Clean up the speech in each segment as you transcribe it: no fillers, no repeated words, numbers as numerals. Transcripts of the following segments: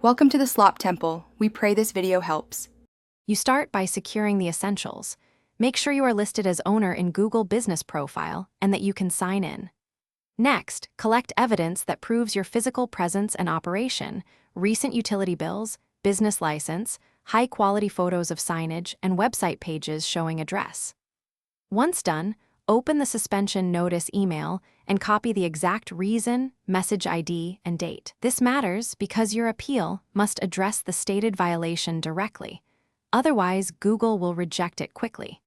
Welcome to the Slop Temple. We pray this video helps. You start by securing the essentials. Make sure you are listed as owner in Google Business Profile and that you can sign in. Next, collect evidence that proves your physical presence and operation, recent utility bills, business license, high-quality photos of signage, and website pages showing address. Once done, open the suspension notice email and copy the exact reason, message ID, and date. This matters because your appeal must address the stated violation directly. Otherwise, Google will reject it quickly.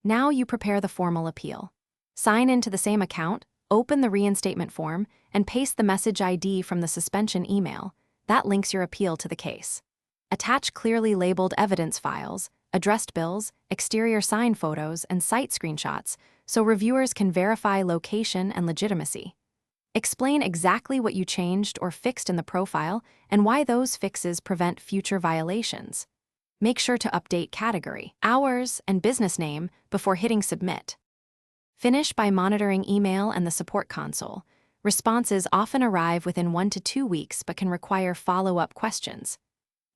Now you prepare the formal appeal. Sign into the same account, open the reinstatement form, and paste the message ID from the suspension email. That links your appeal to the case. Attach clearly labeled evidence files, addressed bills, exterior sign photos, and site screenshots so reviewers can verify location and legitimacy. Explain exactly what you changed or fixed in the profile and why those fixes prevent future violations. Make sure to update category, hours, and business name before hitting submit. Finish by monitoring email and the support console. Responses often arrive within 1 to 2 weeks but can require follow-up questions.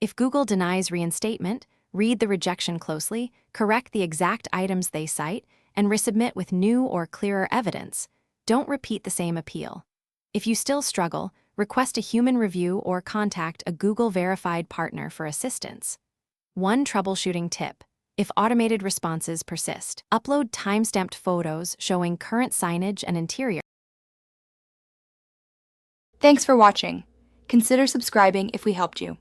If Google denies reinstatement, read the rejection closely, correct the exact items they cite, and resubmit with new or clearer evidence. Don't repeat the same appeal. If you still struggle, request a human review or contact a Google-verified partner for assistance. One troubleshooting tip: if automated responses persist, upload time-stamped photos showing current signage and interior. Thanks for watching. Consider subscribing if we helped you.